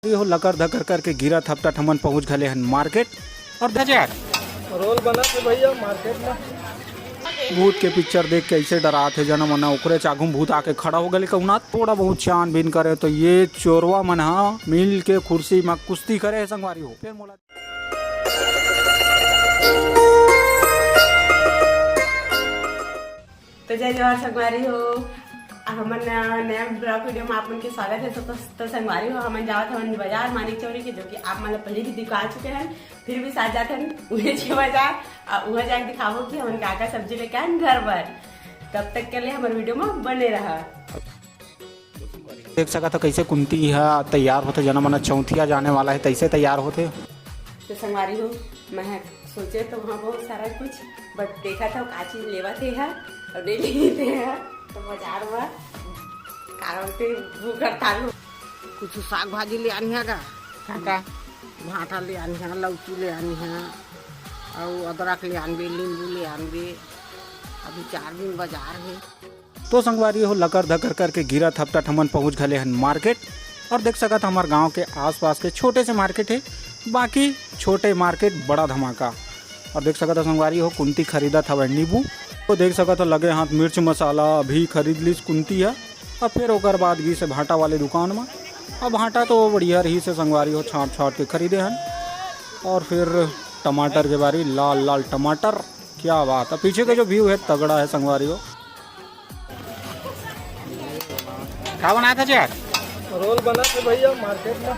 हो लकर धकर करके गिरा थपटा ठमन पहुंच गए हन मार्केट और धजार रोल बना थे भैया मार्केट में। भूत के पिक्चर देख के ऐसे डरा थे जना मना ओकरे चागू भूत आके खड़ा हो गए कहुना थोड़ा बहुत छानबीन करे तो ये चोरवा मन हा मिल के कुर्सी में कुश्ती करे संगवारी हो फिर मोला तो जय जवाहर संगवारी हो। हमन नया ब्लॉग वीडियो में आप मन के स्वागत है। तो संगवारी हो हमन जावत हमन बाजार मानिक चौरी के जो कि आप मन पहले भी दिखा चुके हैं, फिर भी साथ जाते हैं उन्हें छे बाजार और वह जाके दिखावो कि हमन का सब्जी लेके आए घर पर। तब तक के लिए हमारे वीडियो में बने रहा। देख सका था कैसे कुंती है तैयार होते जना मना चौथिया जाने वाला है तैसे तैयार होते। तो संगवारी हो मैं सोचे तो वहाँ बहुत सारा कुछ बट देखा था का चीज लेवा थे है और ले लेते हैं तो बाजार में कारते भूखर तालू कुछ साग भाजी ले आनी है का भाटा ले आनी है, लौकी ले आनी है और अदरक ले आनबे, नींबू ले आनबे। अभी 4 दिन बाजार है। तो संगवारी हो लकर धकर करके गिरा थपटा ठमन पहुंच गए हन मार्केट और देख सका था हमारे गांव के आसपास के छोटे से मार्केट है, बाकी छोटे मार्केट बड़ा धमाका। और देख सका था संगवारी हो कुंती खरीदा था नींबू तो देख सका था लगे हाथ मिर्च मसाला भी खरीद ली कुंती है और फिर ओकर बाद गई से भाटा वाले दुकान में। अब भाटा तो बढ़िया रही से संगवारी हो छाट छाट के खरीदे हैं। और फिर टमाटर के बारी लाल लाल टमाटर, क्या बात है। पीछे का जो व्यू है तगड़ा है संगवारी हो। क्या बनाया था यार? रोल बना थे भैया मार्केट में।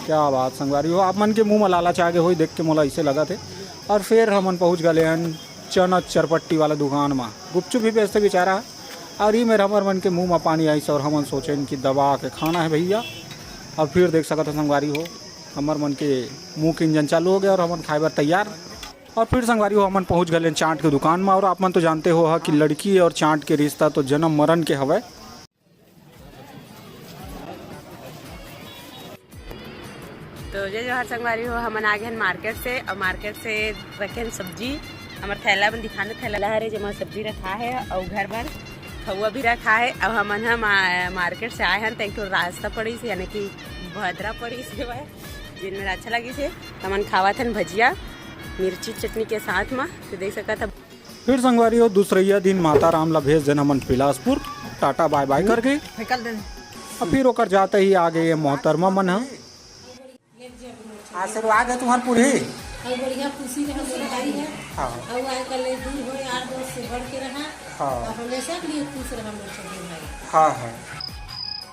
क्या बात संगवारी हो, आप मन के मुंह में लालच आगे हो देख के मोला ऐसे लगा थे। और फिर हमन पहुंच गए हैं चना चरपट्टी वाला दुकान में। गुपचुप भी बेचते बेचारा और ये मेरा हमर मन के मुंह में पानी आई और हमन सोचे कि दबा के खाना है भैया। और फिर देख सका था संगवारी हो हमर मन के मुंह के इंजन चालू हो गया और हमन खाए बर तैयार। और फिर संगवारी हो हमन पहुंच गए चाट के दुकान में। और आप मन तो जानते हो कि लड़की और चाट के रिश्ता तो जन्म मरण के हवे। तो जय जवाहर संगवारी हो हमन आ गए मार्केट से और मार्केट से रखे सब्जी हमारे थैला में दिखाने थैला है जमा सब्जी रखा है और घर भर खौआ भी रखा है। अब हमन हम मार्केट से आए हैं तो एक तो रास्ता पड़ी से यानी कि भद्रा पड़ी से वह जिनमें अच्छा लगी से हमन खावा था भजिया मिर्ची चटनी के साथ में। तो देख सका था। फिर संगवारी हो दूसरा दिन माता राम ला भेज देना मन बिलासपुर टाटा बाय बाय करके। और फिर ओकर जाते ही आ गए मोहतरमा मन है। आशीर्वाद है तुम्हार पूरी और बढ़िया खुशी रहा सगाई है। हाँ और आए कल दूर हो यार दोस्त से बढ़ के रहा। हाँ और हमेशा के लिए खुश रहा मोर सगे भाई। हाँ हाँ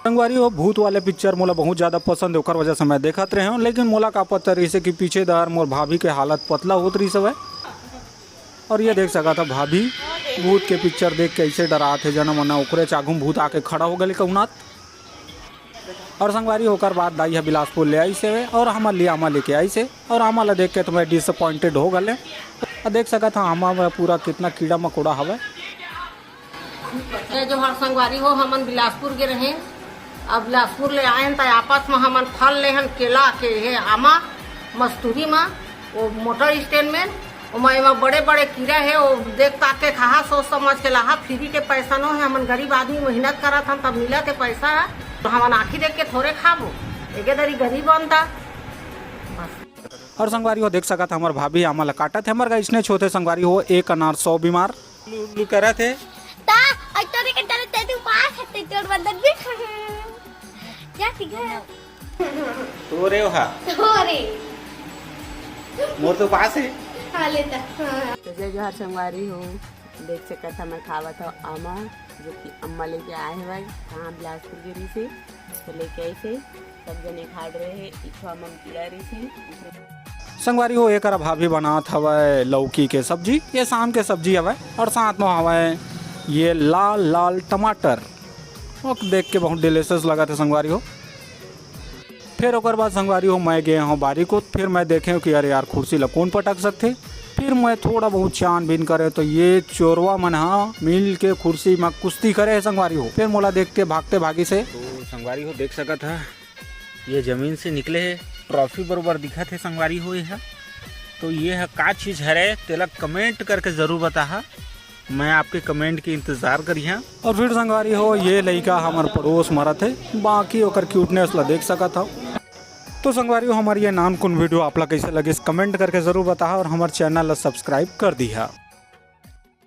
संगवारी हो भूत वाले पिक्चर मोला बहुत ज़्यादा पसंद है, ओकर वजह से मैं देखत रहे हूँ। लेकिन मोला का पता रही से कि पीछे दार मोर भाभी के हालत पतला होत रही सब है। और ये देख सका था भाभी भूत के पिक्चर देख के ऐसे डरा थे जना मना ओकरे चागू भूत आके खड़ा हो गए कहुनाथ। और संगवारी होकर बाद दाई है बिलासपुर ले आई से और हमारे लिए आमा लेके आई से। और आमा ला देख के तो मैं डिसअपॉइंटेड हो गए। और देख सका था आमा में पूरा कितना कीड़ा मकोड़ा हवा। जो हर संगवारी हो हमन बिलासपुर के रहे। अब बिलासपुर ले आए तो आपस में हमन फल ले हन केला के है आमा मस्तूरी में वो मोटर स्टैंड में में बड़े बड़े कीड़ा है वो देख ताक के खा सोच समझ के लाहा फ्री के पैसा न है। हमन गरीब आदमी मेहनत करा था तब मिला के पैसा है तो हमन आखी देख के थोड़े खाबो एक दरी गरीब बनता। और संगवारी हो देख सका था हमारे भाभी आमा ला काटा थे हमारे इसने छोटे संगवारी हो एक अनार 100 बीमार लू करा थे। तो रे मोर तो पास है। तो जय जवाहर संगवारी हो देख सका था मैं खावा था आमा जो कि अम्मा लेके आए हैं भाई कहाँ बिलासपुर गिरी से तो लेके आई से सब जने खा रहे हैं इच्छा मम खिला रही से। संगवारी हो एक भाभी बनात हवे लौकी के सब्जी, ये शाम के सब्जी हवे। और साथ में हवे ये लाल लाल टमाटर वो देख के बहुत डिलीशियस लगा था संगवारी हो। फिर ओकर बाद संगवारी हो मैं गए हूँ बारी को। फिर मैं देखे कि अरे यार कुर्सी ला कौन पटक सकते। फिर मैं थोड़ा बहुत छानबीन करे तो ये चोरवा मन हा मिल के कुर्सी में कुश्ती करे है संगवारी हो। फिर मोला देख के भागते भागी से तो संगवारी हो देख सका था ये जमीन से निकले है ट्रॉफी बरोबर दिखा थे संगवारी हो। यह तो ये है का चीज़ है तेला कमेंट करके ज़रूर बता। मैं आपके कमेंट की इंतज़ार करिए। और फिर संगवारी हो ये लड़का हमार पड़ोस मरत है, बाकी ओकर क्यूटनेस ला देख सका था। तो संगवारी हो हमारी ये नान कुन वीडियो आप ला कैसे लगे कमेंट करके ज़रूर बताओ और हमारे चैनल ला सब्सक्राइब कर दिया।